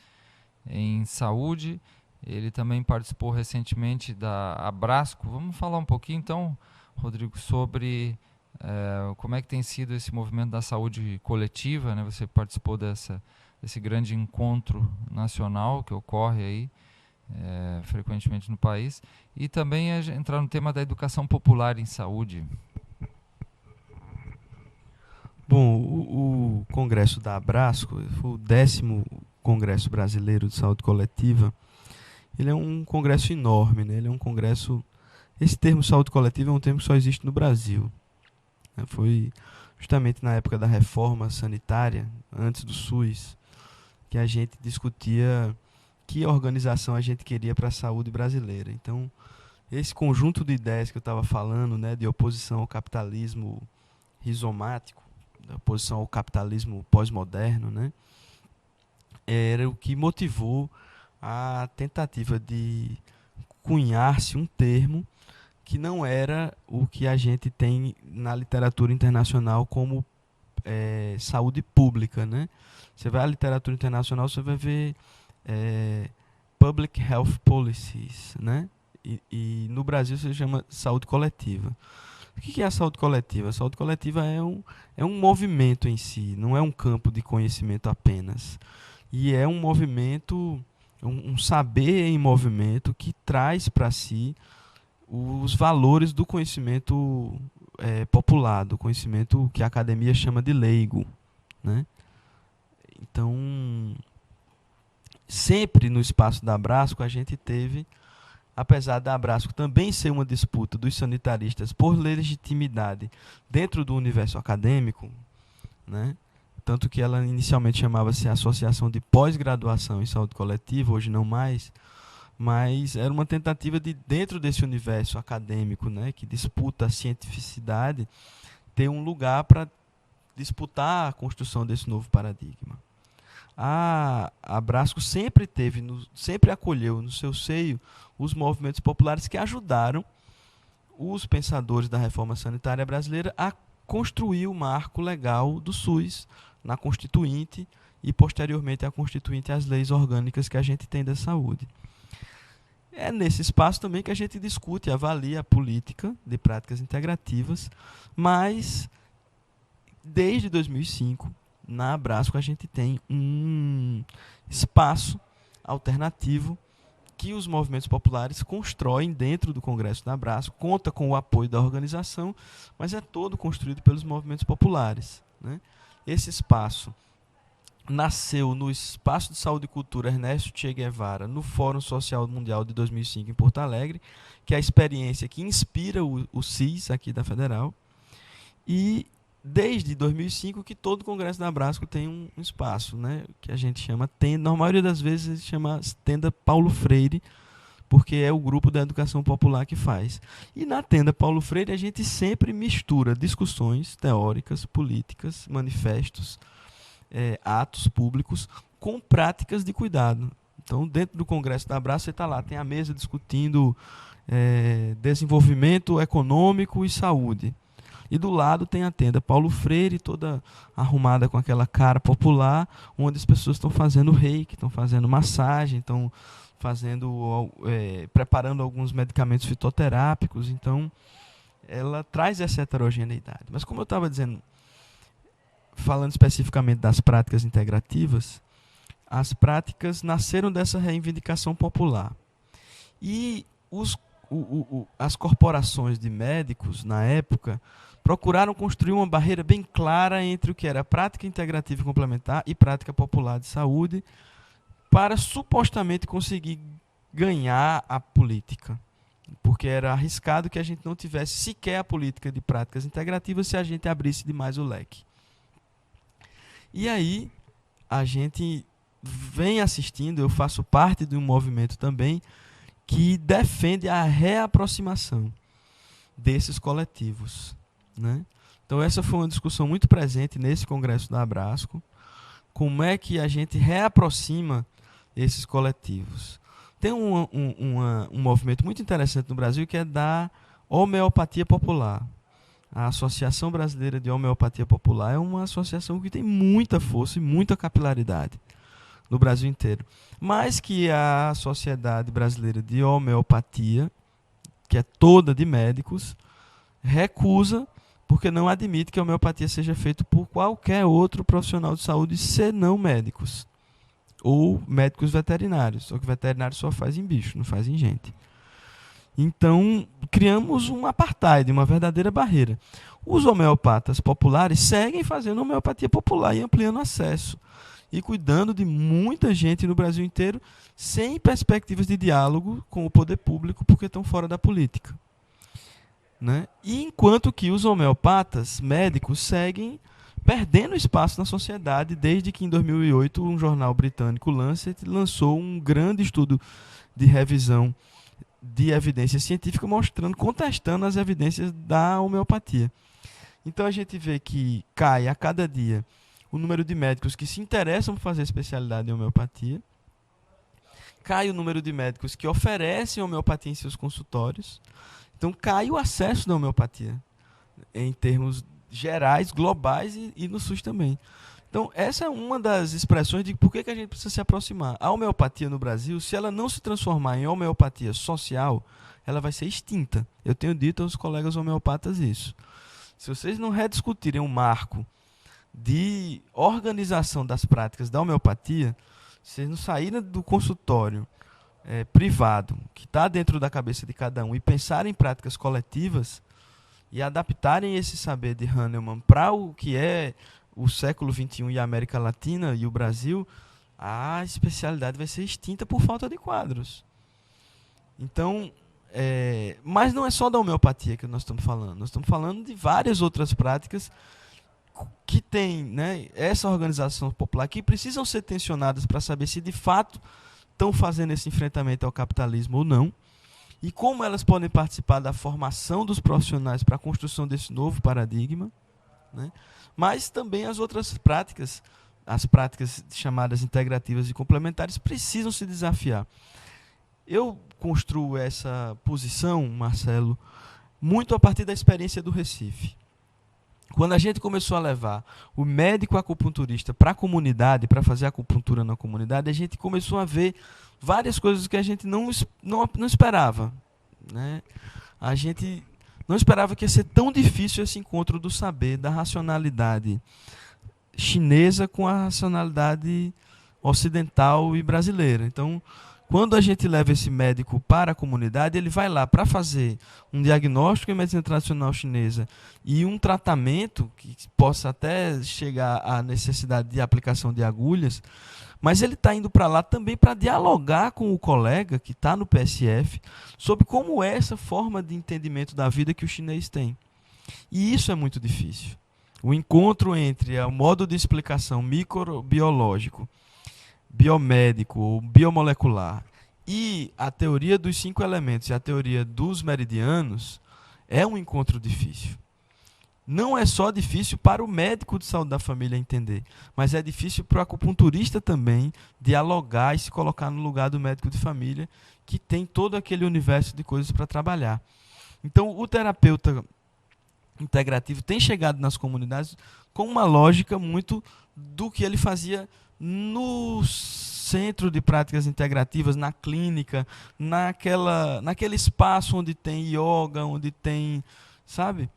em saúde. Ele também participou recentemente da Abrasco. Vamos falar um pouquinho, então, Rodrigo, sobre como é que tem sido esse movimento da saúde coletiva, né? Você participou desse grande encontro nacional que ocorre aí frequentemente no país, e também entrar no tema da educação popular em saúde. Bom, o Congresso da Abrasco foi o 10º Congresso Brasileiro de Saúde Coletiva. Ele é um congresso enorme, né? Ele é um congresso... Esse termo saúde coletiva é um termo que só existe no Brasil. Foi justamente na época da reforma sanitária, antes do SUS, que a gente discutia que organização a gente queria para a saúde brasileira. Então, esse conjunto de ideias que eu estava falando, né, de oposição ao capitalismo rizomático, da oposição ao capitalismo pós-moderno, né, era o que motivou a tentativa de cunhar-se um termo que não era o que a gente tem na literatura internacional como saúde pública, né? Você vai à literatura internacional, você vai ver Public Health Policies, né? E no Brasil se chama saúde coletiva. O que é a saúde coletiva? A saúde coletiva é um movimento em si, não é um campo de conhecimento apenas. E é um movimento um saber em movimento que traz para si os valores do conhecimento popular, do conhecimento que a academia chama de leigo, né? Então, sempre no espaço da Abrasco a gente teve, apesar da Abrasco também ser uma disputa dos sanitaristas por legitimidade dentro do universo acadêmico, né? Tanto que ela inicialmente chamava-se Associação de Pós-Graduação em Saúde Coletiva, hoje não mais, mas era uma tentativa de, dentro desse universo acadêmico, né, que disputa a cientificidade, ter um lugar para disputar a construção desse novo paradigma. A Abrasco sempre sempre acolheu no seu seio os movimentos populares que ajudaram os pensadores da reforma sanitária brasileira a construir o marco legal do SUS na Constituinte e, posteriormente, a Constituinte e as leis orgânicas que a gente tem da saúde. É nesse espaço também que a gente discute e avalia a política de práticas integrativas, mas desde 2005, na Abrasco, a gente tem um espaço alternativo que os movimentos populares constroem dentro do Congresso da Abrasco, conta com o apoio da organização, mas é todo construído pelos movimentos populares, né? Esse espaço nasceu no Espaço de Saúde e Cultura Ernesto Che Guevara, no Fórum Social Mundial de 2005 em Porto Alegre, que é a experiência que inspira o CIS aqui da Federal. E desde 2005 que todo o Congresso da Abrasco tem um espaço, né, que a gente chama tenda, na maioria das vezes a gente chama tenda Paulo Freire, porque é o grupo da educação popular que faz. E na tenda Paulo Freire a gente sempre mistura discussões teóricas, políticas, manifestos, atos públicos com práticas de cuidado. Então, dentro do Congresso da Abrasco, você está lá, tem a mesa discutindo desenvolvimento econômico e saúde. E do lado tem a tenda Paulo Freire, toda arrumada com aquela cara popular, onde as pessoas estão fazendo reiki, estão fazendo massagem, estão preparando alguns medicamentos fitoterápicos. Então, ela traz essa heterogeneidade. Mas, como eu estava dizendo, falando especificamente das práticas integrativas, as práticas nasceram dessa reivindicação popular. E as corporações de médicos, na época, procuraram construir uma barreira bem clara entre o que era prática integrativa e complementar e prática popular de saúde, para supostamente conseguir ganhar a política. Porque era arriscado que a gente não tivesse sequer a política de práticas integrativas se a gente abrisse demais o leque. E aí, a gente vem assistindo, eu faço parte de um movimento também que defende a reaproximação desses coletivos, né? Então, essa foi uma discussão muito presente nesse Congresso da Abrasco. Como é que a gente reaproxima esses coletivos? Tem um movimento muito interessante no Brasil que é da homeopatia popular. A Associação Brasileira de Homeopatia Popular é uma associação que tem muita força e muita capilaridade no Brasil inteiro. Mas que a Sociedade Brasileira de Homeopatia, que é toda de médicos, recusa, porque não admite que a homeopatia seja feita por qualquer outro profissional de saúde, senão médicos. Ou médicos veterinários. Só que veterinário só faz em bicho, não faz em gente. Então, criamos um apartheid, uma verdadeira barreira. Os homeopatas populares seguem fazendo homeopatia popular e ampliando acesso. E cuidando de muita gente no Brasil inteiro, sem perspectivas de diálogo com o poder público, porque estão fora da política, né? E enquanto que os homeopatas médicos seguem perdendo espaço na sociedade, desde que em 2008 um jornal britânico, Lancet, lançou um grande estudo de revisão de evidência científica contestando as evidências da homeopatia. Então a gente vê que cai a cada dia o número de médicos que se interessam por fazer especialidade em homeopatia, cai o número de médicos que oferecem homeopatia em seus consultórios, então cai o acesso da homeopatia, em termos gerais, globais e no SUS também. Então, essa é uma das expressões de por que a gente precisa se aproximar. A homeopatia no Brasil, se ela não se transformar em homeopatia social, ela vai ser extinta. Eu tenho dito aos colegas homeopatas isso. Se vocês não rediscutirem um marco de organização das práticas da homeopatia, vocês não saírem do consultório privado, que está dentro da cabeça de cada um, e pensarem em práticas coletivas e adaptarem esse saber de Hahnemann para o que é o século XXI e a América Latina e o Brasil, a especialidade vai ser extinta por falta de quadros. Então, mas não é só da homeopatia que nós estamos falando de várias outras práticas que têm, né, essa organização popular, que precisam ser tensionadas para saber se de fato estão fazendo esse enfrentamento ao capitalismo ou não, e como elas podem participar da formação dos profissionais para a construção desse novo paradigma, né? Mas também as outras práticas, as práticas chamadas integrativas e complementares, precisam se desafiar. Eu construo essa posição, Marcelo, muito a partir da experiência do Recife. Quando a gente começou a levar o médico acupunturista para a comunidade, para fazer acupuntura na comunidade, a gente começou a ver várias coisas que a gente não esperava, né? A gente não esperava que ia ser tão difícil esse encontro do saber, da racionalidade chinesa com a racionalidade ocidental e brasileira. Então, quando a gente leva esse médico para a comunidade, ele vai lá para fazer um diagnóstico em medicina tradicional chinesa e um tratamento que possa até chegar à necessidade de aplicação de agulhas, mas ele está indo para lá também para dialogar com o colega que está no PSF sobre como é essa forma de entendimento da vida que o chinês tem. E isso é muito difícil. O encontro entre o modo de explicação microbiológico, biomédico, biomolecular e a teoria dos 5 elementos e a teoria dos meridianos é um encontro difícil. Não é só difícil para o médico de saúde da família entender, mas é difícil para o acupunturista também dialogar e se colocar no lugar do médico de família, que tem todo aquele universo de coisas para trabalhar. Então, o terapeuta integrativo tem chegado nas comunidades com uma lógica muito do que ele fazia no centro de práticas integrativas, na clínica, naquele espaço onde tem yoga, onde tem, sabe,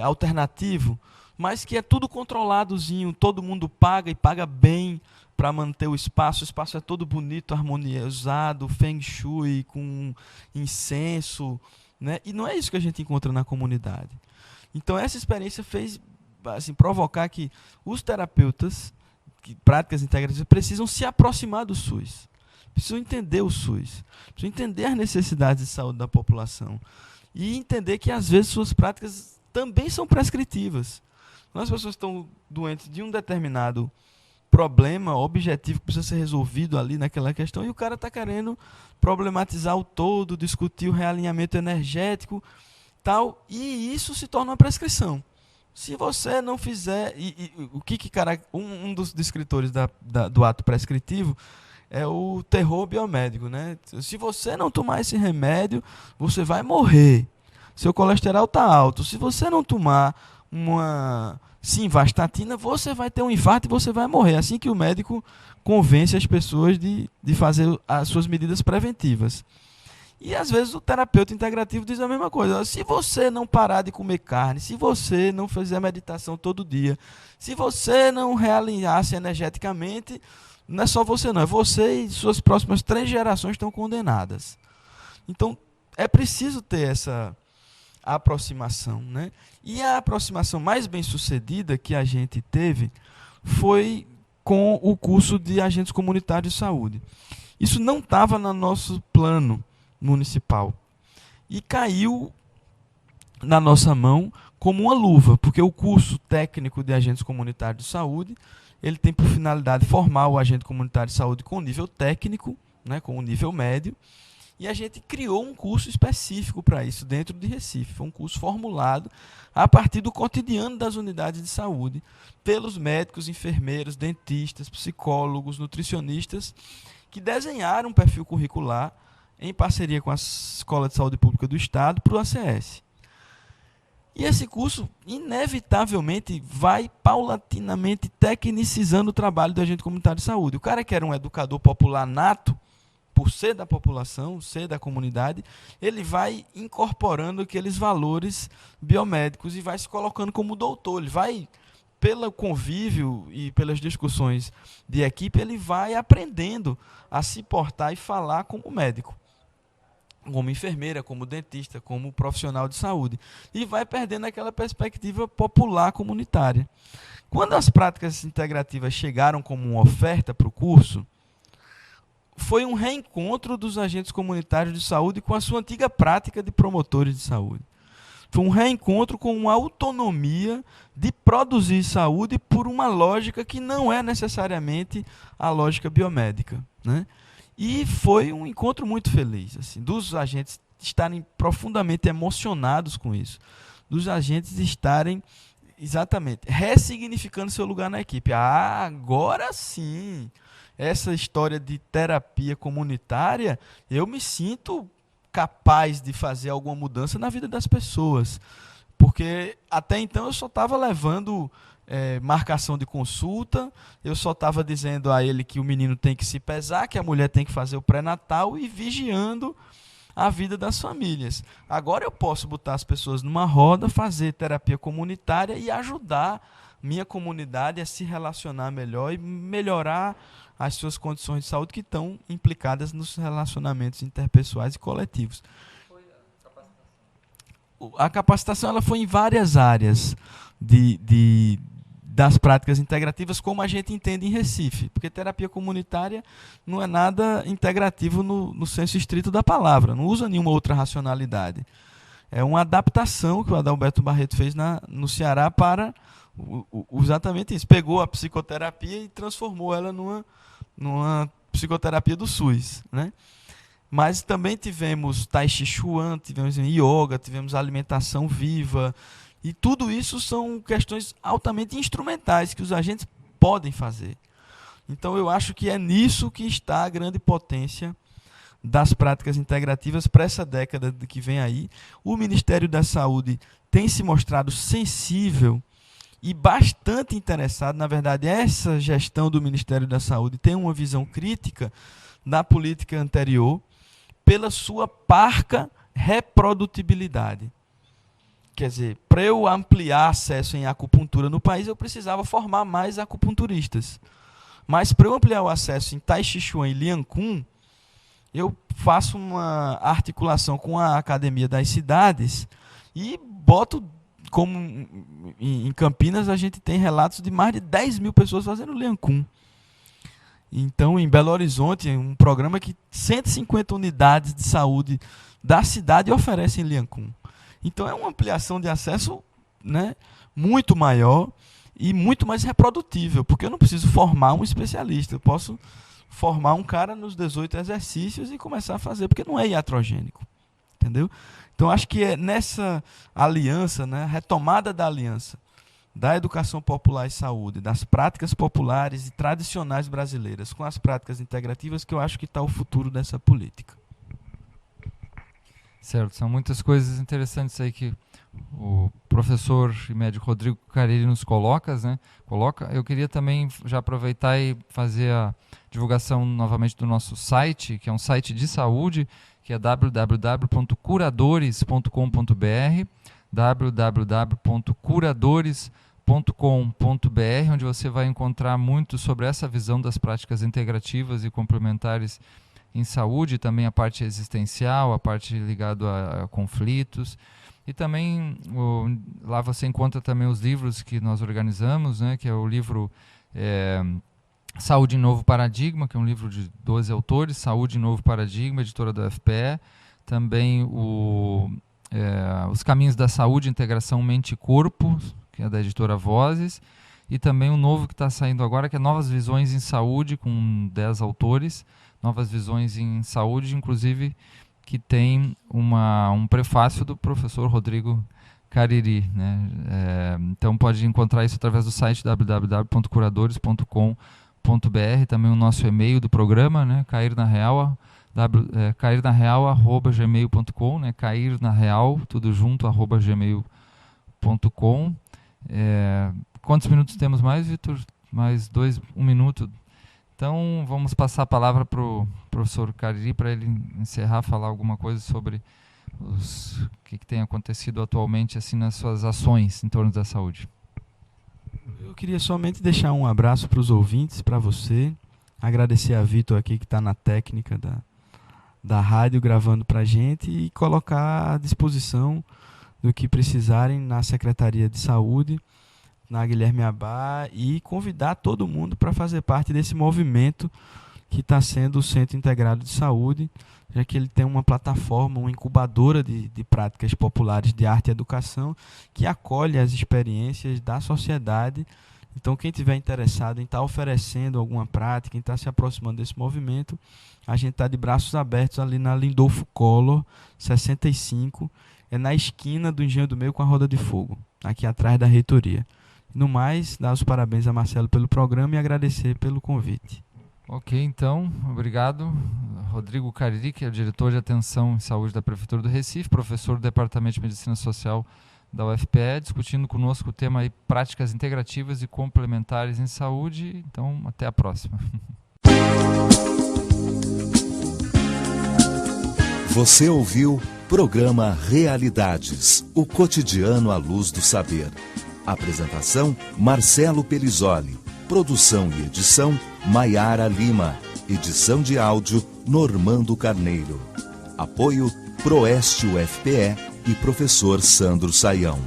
alternativo, mas que é tudo controladozinho, todo mundo paga e paga bem para manter o espaço é todo bonito, harmonizado, feng shui, com incenso, né? E não é isso que a gente encontra na comunidade. Então essa experiência fez assim, provocar que os terapeutas, práticas integrativas, precisam se aproximar do SUS, precisam entender o SUS, precisam entender as necessidades de saúde da população e entender que às vezes suas práticas também são prescritivas. Quando as pessoas estão doentes de um determinado problema objetivo que precisa ser resolvido ali naquela questão, e o cara está querendo problematizar o todo, discutir o realinhamento energético, tal, e isso se torna uma prescrição. Se você não fizer, um dos descritores do ato prescritivo é o terror biomédico, né? Se você não tomar esse remédio, você vai morrer. Seu colesterol está alto. Se você não tomar uma simvastatina, você vai ter um infarto e você vai morrer. Assim que o médico convence as pessoas de fazer as suas medidas preventivas. E às vezes o terapeuta integrativo diz a mesma coisa. Se você não parar de comer carne, se você não fizer meditação todo dia, se você não realinhar-se energeticamente, não é só você não, é você e suas próximas 3 gerações estão condenadas. Então é preciso ter essa aproximação, né? E a aproximação mais bem sucedida que a gente teve foi com o curso de agentes comunitários de saúde. Isso não estava no nosso plano municipal e caiu na nossa mão como uma luva, porque o curso técnico de agentes comunitários de saúde, ele tem por finalidade formar o agente comunitário de saúde com nível técnico, né, com o nível médio, e a gente criou um curso específico para isso dentro de Recife. Foi um curso formulado a partir do cotidiano das unidades de saúde, pelos médicos, enfermeiros, dentistas, psicólogos, nutricionistas, que desenharam um perfil curricular em parceria com a Escola de Saúde Pública do Estado, para o ACS. E esse curso, inevitavelmente, vai paulatinamente tecnicizando o trabalho do agente comunitário de saúde. O cara que era um educador popular nato, por ser da população, ser da comunidade, ele vai incorporando aqueles valores biomédicos e vai se colocando como doutor. Ele vai pelo convívio e pelas discussões de equipe, ele vai aprendendo a se portar e falar como médico, como enfermeira, como dentista, como profissional de saúde. E vai perdendo aquela perspectiva popular comunitária. Quando as práticas integrativas chegaram como uma oferta para o curso, foi um reencontro dos agentes comunitários de saúde com a sua antiga prática de promotores de saúde. Foi um reencontro com uma autonomia de produzir saúde por uma lógica que não é necessariamente a lógica biomédica, né? E foi um encontro muito feliz, assim, dos agentes estarem profundamente emocionados com isso, dos agentes estarem, exatamente, ressignificando seu lugar na equipe. Ah, agora sim, essa história de terapia comunitária, eu me sinto capaz de fazer alguma mudança na vida das pessoas. Porque até então eu só estava levando marcação de consulta, eu só estava dizendo a ele que o menino tem que se pesar, que a mulher tem que fazer o pré-natal e vigiando a vida das famílias. Agora eu posso botar as pessoas numa roda, fazer terapia comunitária e ajudar minha comunidade a se relacionar melhor e melhorar as suas condições de saúde que estão implicadas nos relacionamentos interpessoais e coletivos. A capacitação ela foi em várias áreas das práticas integrativas, como a gente entende em Recife, porque terapia comunitária não é nada integrativo no senso estrito da palavra, não usa nenhuma outra racionalidade. É uma adaptação que o Adalberto Barreto fez no Ceará para exatamente isso. Pegou a psicoterapia e transformou ela numa psicoterapia do SUS, né? Mas também tivemos Tai Chi Chuan, tivemos yoga, tivemos alimentação viva, e tudo isso são questões altamente instrumentais que os agentes podem fazer. Então eu acho que é nisso que está a grande potência das práticas integrativas para essa década que vem aí. O Ministério da Saúde tem se mostrado sensível e bastante interessado. Na verdade, essa gestão do Ministério da Saúde tem uma visão crítica da política anterior pela sua parca reprodutibilidade. Quer dizer, para eu ampliar acesso em acupuntura no país, eu precisava formar mais acupunturistas. Mas para eu ampliar o acesso em Tai Chi Chuan e Lian Kun, eu faço uma articulação com a Academia das Cidades e boto, como em Campinas a gente tem relatos de mais de 10 mil pessoas fazendo Lian Kun. Então, em Belo Horizonte, um programa que 150 unidades de saúde da cidade oferecem Lian Kun. Então, é uma ampliação de acesso, né, muito maior e muito mais reprodutível, porque eu não preciso formar um especialista, eu posso formar um cara nos 18 exercícios e começar a fazer, porque não é iatrogênico, entendeu? Então, acho que é nessa aliança, né, retomada da aliança da educação popular e saúde, das práticas populares e tradicionais brasileiras com as práticas integrativas, que eu acho que está o futuro dessa política. Certo, são muitas coisas interessantes aí que o professor e médico Rodrigo Cariri nos coloca. Eu queria também já aproveitar e fazer a divulgação novamente do nosso site, que é um site de saúde, que é www.curadores.com.br, www.curadores.com.br, onde você vai encontrar muito sobre essa visão das práticas integrativas e complementares em saúde, também a parte existencial, a parte ligada a conflitos. E também lá você encontra também os livros que nós organizamos, né, que é o livro Saúde em Novo Paradigma, que é um livro de 12 autores, Saúde em Novo Paradigma, editora da FPE. Também Os Caminhos da Saúde, Integração Mente e Corpo, que é da editora Vozes. E também um novo que está saindo agora, que é Novas Visões em Saúde, com 10 autores. Novas Visões em Saúde, inclusive, que tem um prefácio do professor Rodrigo Cariri, né? Então pode encontrar isso através do site www.curadores.com.br, também o nosso e-mail do programa, né? cairnareal@gmail.com, né? cairnareal, tudo junto, @gmail.com. Quantos minutos temos mais, Vitor? Mais 1 minuto. Então, vamos passar a palavra para o professor Cariri, para ele encerrar, falar alguma coisa sobre o que tem acontecido atualmente assim, nas suas ações em torno da saúde. Eu queria somente deixar um abraço para os ouvintes, para você, agradecer a Vitor aqui que está na técnica da rádio gravando para a gente e colocar à disposição do que precisarem na Secretaria de Saúde, na Guilherme Abá, e convidar todo mundo para fazer parte desse movimento que está sendo o Centro Integrado de Saúde, já que ele tem uma plataforma, uma incubadora de práticas populares de arte e educação que acolhe as experiências da sociedade. Então, quem estiver interessado em estar oferecendo alguma prática, em estar se aproximando desse movimento, a gente está de braços abertos ali na Lindolfo Collor, 65, é na esquina do Engenho do Meio com a Roda de Fogo, aqui atrás da reitoria. No mais, dar os parabéns a Marcelo pelo programa e agradecer pelo convite. Ok, então, obrigado. Rodrigo Cariri, que é o diretor de Atenção em Saúde da Prefeitura do Recife, professor do Departamento de Medicina Social da UFPE, discutindo conosco o tema aí, práticas integrativas e complementares em saúde. Então, até a próxima. Você ouviu Programa Realidades, o cotidiano à luz do saber. Apresentação, Marcelo Pelizoli. Produção e edição, Maiara Lima. Edição de áudio, Normando Carneiro. Apoio, Proeste UFPE e professor Sandro Saião.